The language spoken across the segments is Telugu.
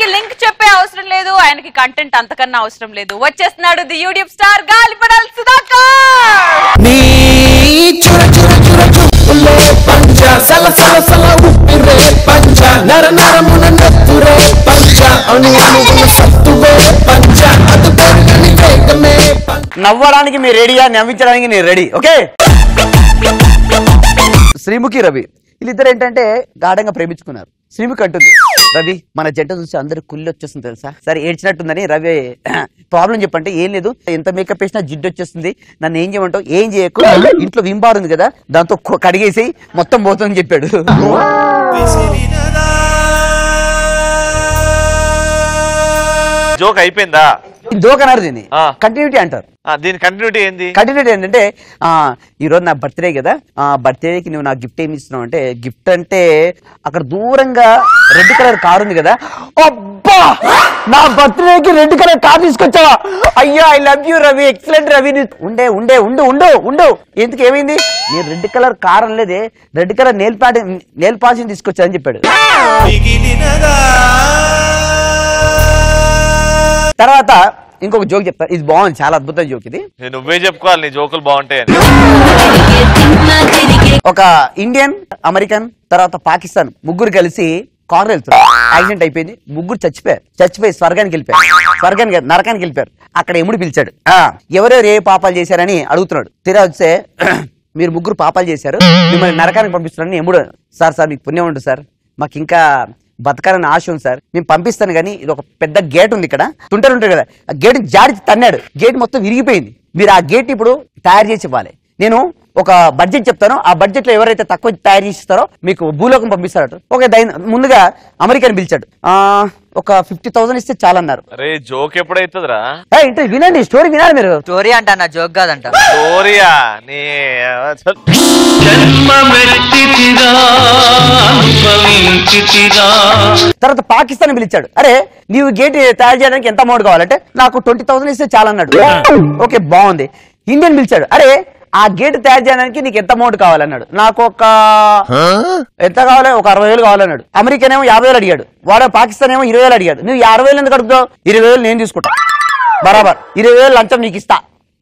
ఆయనకి లింక్ చెప్పే అవసరం లేదు, ఆయనకి కంటెంట్ అంతకన్నా అవసరం లేదు. వచ్చేస్తున్నాడు ది యూట్యూబ్ స్టార్ గాలిపడాల సుధాకర్. నవ్వడానికి మీరు రెడీయా, నవ్వించడానికి నేను రెడీ. ఓకే, శ్రీముఖి రవి వీళ్ళిద్దరు ఏంటంటే గాఢంగా ప్రేమించుకున్నారు. శ్రీముఖి అంటుంది, రవి మన జంట చూసి అందరు కుళ్ళి వచ్చేస్తుంది తెలుసా, సరే ఏడ్చినట్టుందని. రవి ప్రాబ్లం చెప్పంటే ఏం లేదు, ఎంత మేకప్ వేసినా జిడ్డు వచ్చేస్తుంది, నన్ను ఏం చేయమంటావు, ఏం చేయకు, ఇంట్లో వింబార్ ఉంది కదా దాంతో కడిగేసి మొత్తం పోతుందని చెప్పాడు. జోక్ అయిపోయిందా? జోక్ అన్నారు, దీన్ని కంటిన్యూటీ అంటారు. దీని కంటిన్యూటీ ఏంది? కంటిన్యూటీ ఏంటంటే ఈ రోజు నా బర్త్డే కదా, బర్త్డేకి నువ్వు నాకు గిఫ్ట్ ఏమి ఇస్తున్నావు అంటే, గిఫ్ట్ అంటే అక్కడ దూరంగా రెడ్ కలర్ కార్ ఉంది కదా, అబ్బా నా బర్త్డేకి రెడ్ కలర్ కార్ తీసుకొచ్చావా, అయ్యో I love you Ravi, excellent Ravi. ఉండే ఉండే ఉండు ఉండు ఉండు ఎందుకు ఏమైంది, నేను రెడ్ కలర్ కార్ అనలేదే, రెడ్ కలర్ నెయిల్ పాలిష్ తీసుకొచ్చా అని చెప్పాడు. తర్వాత ఇంకొక జోక్ చెప్తా, ఇది బాగుంది, చాలా అద్భుతమైన జోక్ ఇది. నువ్వే చెప్పుకోవాలి, నీ జోకులు బాగుంటాయని. ఒక ఇండియన్, అమెరికన్, తర్వాత పాకిస్తాన్ ముగ్గురు కలిసి కార్ వెళ్తున్నారు. యాక్సిడెంట్ అయిపోయింది, ముగ్గురు చచ్చిపోయి స్వర్గానికి వెళ్ళిపోయారు, నరకానికి వెళ్ళిపోయారు. అక్కడ ఎముడు పిలిచాడు, ఎవరెవరు ఏ పాపాలు చేశారని అడుగుతున్నాడు. తీరా వస్తే మీరు ముగ్గురు పాపాలు చేశారు, మిమ్మల్ని నరకానికి పంపిస్తున్నారని ఎముడు. సార్ మీకు పుణ్యం ఉంటుంది సార్, మాకు ఇంకా బతకాలని ఆశ ఉంది సార్, నేను పంపిస్తాను కానీ ఇది ఒక పెద్ద గేట్ ఉంది ఇక్కడ, ఉంటారు కదా, ఆ గేట్ జాడి తన్నాడు, గేట్ మొత్తం విరిగిపోయింది, మీరు ఆ గేట్ ఇప్పుడు తయారు చేసి ఇవ్వాలి. నేను ఒక బడ్జెట్ చెప్తాను, ఆ బడ్జెట్ లో ఎవరైతే తక్కువ తయారు చేస్తారో మీకు భూలోకం పంపిస్తారట. ఓకే, ముందుగా అమెరికన్ పిలిచాడు, ఒక 50,000 ఇస్తే చాలన్నారు. అరే జోక్ ఎప్పుడైతుందిరా? వినండి, స్టోరీ వినాలి మీరు. స్టోరీ అంట నా జోక్ కాదంట. స్టోరీయా? నీ తర్వాత పాకిస్తాన్ పిలిచాడు, అరే నీవు గేట్ తయారు చేయడానికి ఎంత అమౌంట్ కావాలంటే నాకు 20,000 ఇస్తే చాలన్నాడు. ఓకే బాగుంది. ఇండియన్ పిలిచాడు, అరే ఆ గేట్ తయారు చేయడానికి నీకు ఎంత అమౌంట్ కావాలన్నాడు. నాకు ఎంత కావాలి, ఒక 60,000 కావాలన్నాడు. అమెరికన్ ఏమో 50,000 అడిగాడు, వాడు పాకిస్తాన్ ఏమో 20,000 అడిగాడు. నువ్వు 60,000 ఎందుకు అడుగుతావు? 20,000 నేను తీసుకుంటా, బరాబర్ 20,000 లంచం నీకు ఇస్తా,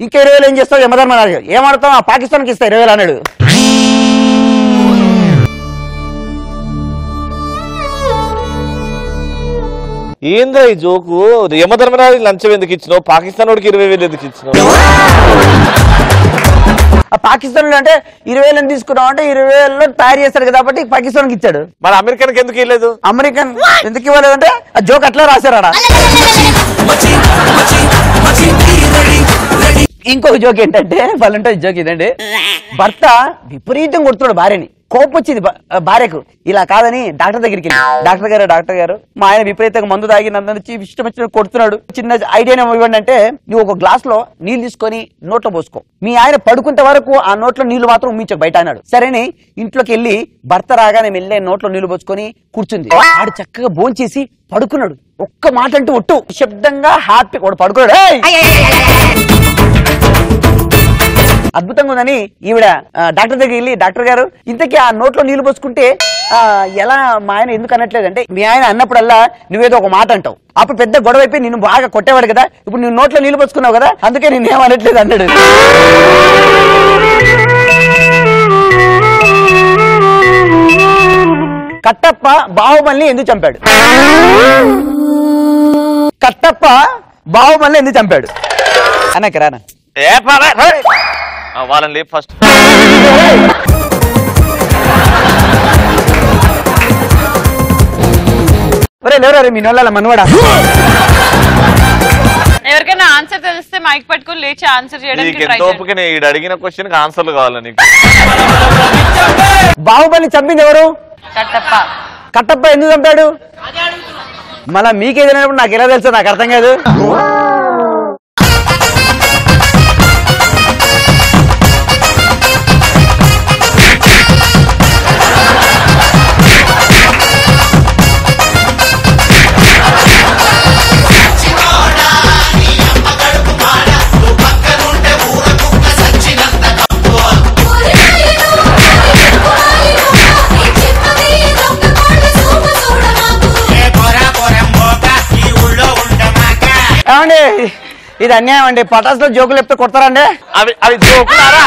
ఇంకా 20,000 ఏం చేస్తావు యమధర్మ అడిగాడు. ఏమడతావు, ఆ పాకిస్తాన్కి ఇస్తా 20,000 అన్నాడు. ఏంద్రా ఈ జోకు? యమధర్మరాజుకి లంచం ఎందుకు ఇచ్చినావు, పాకిస్తాన్ వాడికి 20,000 ఎందుకు ఇచ్చినావు? ఆ పాకిస్తాన్ అంటే 20,000 తీసుకున్నావు అంటే 20,000 తయారు చేస్తాడు కదా, కాబట్టి పాకిస్తాన్కి ఇచ్చాడు. మరి అమెరికన్ ఎందుకు ఇవ్వలేదు? అమెరికన్ ఎందుకు ఇవ్వలేదు అంటే ఆ జోక్ అట్లా రాశారా. ఇంకొక జోక్ ఏంటంటే వాళ్ళంటే జోక్ ఇదండి, భర్త విపరీతం కొడుతున్నాడు భార్యని, కోపం వచ్చింది భార్యకు. ఇలా కాదని డాక్టర్ దగ్గరికి వెళ్ళి, డాక్టర్ గారు మా ఆయన విపరీతంగా మందు తాగి నన్ను ఇష్టం వచ్చిన కొడుతున్నాడు, చిన్న ఐడియా ఇవ్వండి అంటే, నువ్వు ఒక గ్లాస్ లో నీళ్లు తీసుకొని నోట్లో పోసుకో, మీ ఆయన పడుకుంటే వరకు ఆ నోట్లో నీళ్లు మాత్రం ఉమ్మించకు బయట అన్నాడు. సరేని ఇంట్లోకి వెళ్ళి భర్త రాగానే వెళ్ళే నోట్లో నీళ్లు పోసుకొని కూర్చుంది. ఆడు చక్కగా భోంచేసి పడుకున్నాడు. ఒక్క మాట అంటూ ఒట్టు శబ్దంగా హ్యాపీ వాడు పడుకున్నాడు. అద్భుతంగా ఉందని ఈవిడ డాక్టర్ దగ్గరికి వెళ్ళి, డాక్టర్ గారు ఇంతకీ ఆ నోట్లో నీళ్లు పోసుకుంటే ఎలా మా ఆయన ఎందుకు అనట్లేదు అంటే, మీ ఆయన అన్నప్పుడల్లా నువ్వేదో ఒక మాట అంటావు, అప్పుడు పెద్ద గొడవ అయిపోయి నిన్ను బాగా కొట్టేవాడు కదా, ఇప్పుడు నువ్వు నోట్లో నీళ్లు పోసుకున్నావు కదా అందుకే నిన్నేమనట్లేదు అన్నాడు. కట్టప్ప బాహుబలిని ఎందుకు చంపాడు? కట్టప్ప బాహుబలిని ఎందుకు చంపాడు అన్నకి రానా? వాళ్ళని లేపు ఫస్ట్. లేవరా మీ నోళ్ళ మనవాడా? ఎవరికైనా ఆన్సర్ తెలిస్తే మైక్ పట్టుకుని లేచి ఆన్సర్ చేయడానికి ట్రై చేయండి. ఈడు అడిగిన క్వశ్చన్ కి ఆన్సర్లు కావాలి నీకు. బాహుబలి చంపింది ఎవరు? కట్టప్ప. కట్టప్ప ఎందుకు చంపాడు? మళ్ళా మీకేదైనప్పుడు నాకు ఎలా తెలుసు, నాకు అర్థం కాదు. ఏమండి ఇది అన్యాయం అండి. పటాసులో జోకులు చెప్తే కొడతారండి. అవి జోకులారా?